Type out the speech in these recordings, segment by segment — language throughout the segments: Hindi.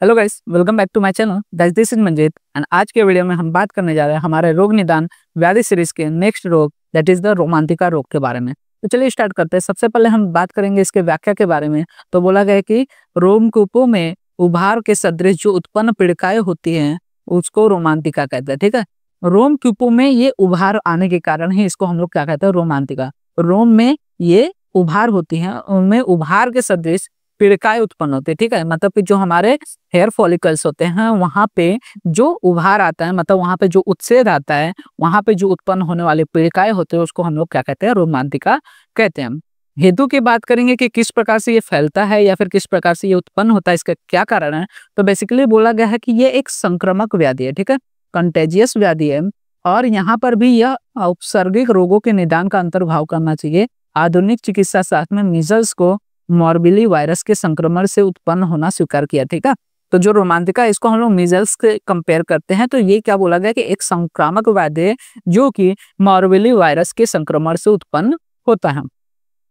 Hello guys, welcome back to my channel. This is Manjeet and आज के वीडियो में हम बात करने जा रहे हैं हमारे रोग निदान व्याधि सीरीज के नेक्स्ट रोग दैट इज द रोमांतिका रोग के बारे में। तो चलिए स्टार्ट करते हैं। सबसे पहले हम बात करेंगे इसके व्याख्या के बारे में। तो बोला गया है कि रोमकूपों में उभार के सदृश जो उत्पन्न पीड़िकाएं होती हैं उसको रोमांतिका कहते हैं। ठीक है, रोमकूपों में ये उभार आने के कारण ही इसको हम लोग क्या कहते हैं, रोमांतिका। रोम में ये उभार होती हैं, उनमें उभार के सदृश पीड़िकाएं उत्पन्न होती है। ठीक है, मतलब कि जो हमारे हेयर फॉलिकल्स होते हैं वहां पे जो उभार आता है, मतलब वहां पे जो उत्सेद आता है, वहां पे जो उत्पन्न होने वाली पीड़िकाएं होते हैं उसको हम लोग क्या कहते हैं, रोमांतिका कहते हैं। हेतु की बात करेंगे कि किस प्रकार से ये फैलता है या फिर किस प्रकार से ये उत्पन्न होता है, इसका क्या कारण है। तो बेसिकली बोला गया है कि ये एक संक्रामक व्याधि है। ठीक है, कंटेजियस व्याधि है और यहाँ पर भी यह औपसर्गिक रोगों के निदान का अंतर्भाव करना चाहिए। आधुनिक चिकित्सा शास्त्र में मीजल्स को मॉर्बिली वायरस के संक्रमण से उत्पन्न होना स्वीकार किया। ठीक है, तो जो रोमांतिका इसको हम लोग मीजल्स के कंपेयर करते हैं तो ये क्या बोला गया कि एक संक्रामक व्याधि है जो कि मॉर्बिली वायरस के संक्रमण से उत्पन्न होता है।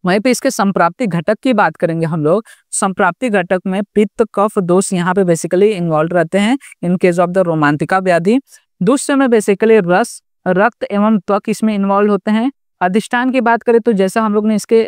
वहीं पे इसके संप्राप्ति घटक की बात करेंगे हम लोग। संप्राप्ति घटक में पित्त, कफ, दोष यहाँ पे बेसिकली इन्वॉल्व रहते हैं इन केस ऑफ द रोमांतिका व्याधि। दूसरे में बेसिकली रस, रक्त एवं त्वक इसमें इन्वॉल्व होते हैं। अधिष्ठान की बात करें तो जैसा हम लोग ने इसके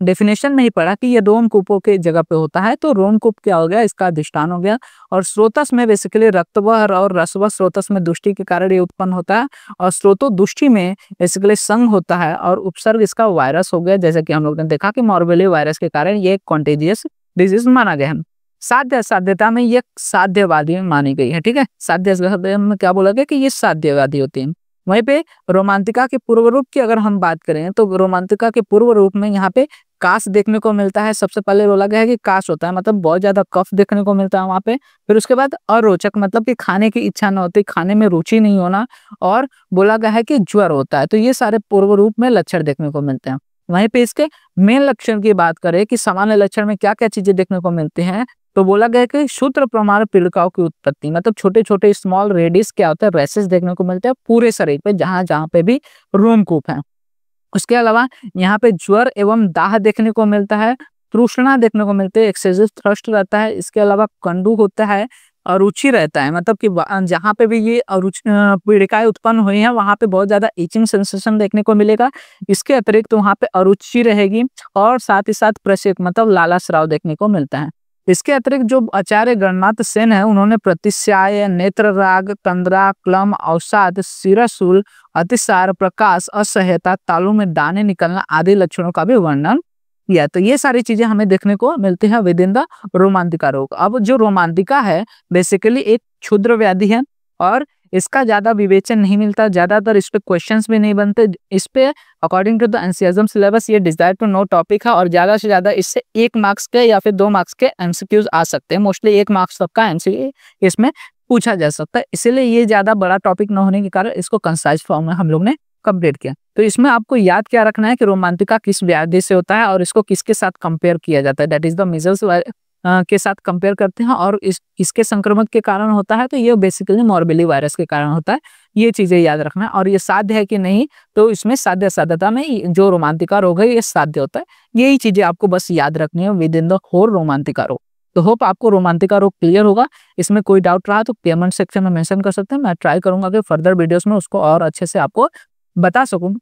डेफिनेशन में ही पढ़ा कि ये रोमकूपों के जगह पे होता है, तो रोमकूप क्या हो गया, इसका अधिष्ठान हो गया। और स्रोतस में बेसिकली रक्तवह और रसवह स्रोतस में दुष्टि के कारण ये उत्पन्न होता है और स्रोतो दुष्टि में बेसिकली संघ होता है और उपसर्ग इसका वायरस हो गया। जैसे कि हम लोग ने देखा कि मॉर्बिली वायरस के कारण ये कॉन्टेजियस डिजीज माना गया है। साध्य साध्यता में ये साध्यवादी मानी गई है। ठीक है, साध्य में क्या बोला गया कि ये साध्यवादी होती है। वहीं पे रोमांतिका के पूर्व रूप की अगर हम बात करें तो रोमांतिका के पूर्व रूप में यहाँ पे काश देखने को मिलता है। सबसे पहले बोला गया है कि काश होता है, मतलब बहुत ज्यादा कफ देखने को मिलता है वहां पे। फिर उसके बाद अरोचक, मतलब कि खाने की इच्छा न होती, खाने में रुचि नहीं होना, और बोला गया है कि ज्वर होता है। तो ये सारे पूर्व रूप में लक्षण देखने को मिलते हैं। वहीं पे इसके मेन लक्षण की बात करें कि सामान्य लक्षण में क्या क्या चीजें देखने को मिलती हैं, तो बोला गया है कि सूत्र प्रमाण पीड़िकाओं की उत्पत्ति, मतलब छोटे छोटे स्मॉल रेडिस क्या होता है, रैसेस देखने को मिलते हैं पूरे शरीर पे जहां जहां पे भी रोमकूप है। उसके अलावा यहाँ पे ज्वर एवं दाह देखने को मिलता है, तृष्णा देखने को मिलती है, एक्सेसिव थ्रस्ट रहता है। इसके अलावा कंडू होता है, अरुचि रहता है, मतलब कि जहाँ पे भी ये पीड़िकाएं उत्पन्न हुई हैं वहां पे बहुत ज्यादा इचिंग सेंसेशन देखने को मिलेगा। इसके अतिरिक्त वहां पे अरुचि रहेगी और साथ ही साथ प्रसेक, मतलब लाला स्राव देखने को मिलता है। इसके अतिरिक्त जो आचार्य गणनाथ सेन है उन्होंने प्रतिस्याय, नेत्र राग, तंद्रा, क्लम, अवसाद, शिरशूल, अतिसार, प्रकाश, असह्यता, तालू में दाने निकलना आदि लक्षणों का भी वर्णन किया। तो ये सारी चीजें हमें देखने को मिलती हैं विद इन द रोमांतिका रोग। अब जो रोमांतिका है बेसिकली एक क्षुद्र व्याधि है और इसका ज्यादा विवेचन नहीं मिलता, ज्यादातर इस पे क्वेश्चंस भी नहीं बनते। इस पे according to the NCERT syllabus ये डिजायर टू नो टॉपिक है और ज्यादा से ज्यादा इससे 1 मार्क्स के या फिर 2 मार्क्स के एमसीक्यूज आ सकते हैं। मोस्टली 1 मार्क्स तक का एमसीक्यू इसमें पूछा जा सकता है, इसीलिए ये ज्यादा बड़ा टॉपिक न होने के कारण इसको कंसाइज फॉर्म में हम लोग ने कंप्लीट किया। तो इसमें आपको याद क्या रखना है कि रोमांतिका किस व्याधि से होता है और इसको किसके साथ कंपेयर किया जाता है, दैट इज द मीजल्स के साथ कंपेयर करते हैं और इसके संक्रमण के कारण होता है, तो ये बेसिकली मॉर्बिली वायरस के कारण होता है। ये चीजें याद रखना है। और ये साध्य है कि नहीं, तो इसमें साध्य साध्यता में जो रोमांतिका रोग है ये साध्य होता है। यही चीजें आपको बस याद रखनी है विद इन द होल रोमांतिका रोग। तो होप आपको रोमांतिका रोग क्लियर होगा। इसमें कोई डाउट रहा तो कमेंट सेक्शन में मेंशन कर सकते हैं, मैं ट्राई करूंगा कि फर्दर वीडियोस में उसको और अच्छे से आपको बता सकूं।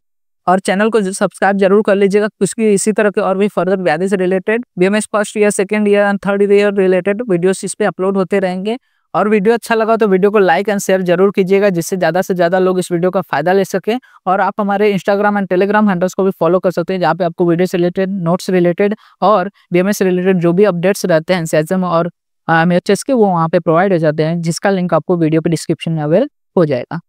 और चैनल को सब्सक्राइब जरूर कर लीजिएगा, कुछ इसी तरह के और भी फर्दर व्याधि से related BMS first year, second year and third year related videos इस पे अपलोड होते रहेंगे। और वीडियो अच्छा लगा तो वीडियो को लाइक एंड शेयर जरूर कीजिएगा जिससे ज़्यादा से ज़्यादा लोग इस वीडियो का फायदा ले सकें। और आप हमारे इंस्टाग्राम एंड टेलीग्राम हैंडल्स को भी फॉलो कर सकते हैं जहाँ पे आपको वीडियो से रिलेटेड, नोट्स रिलेटेड और बीएमएस से रिलेटेड जो भी अपडेट्स रहते हैं एनसीईआरटी और एमएचएस के, वो वहाँ पे प्रोवाइड हो जाते हैं, जिसका लिंक आपको वीडियो पे डिस्क्रिप्शन में अवेलेबल हो जाएगा।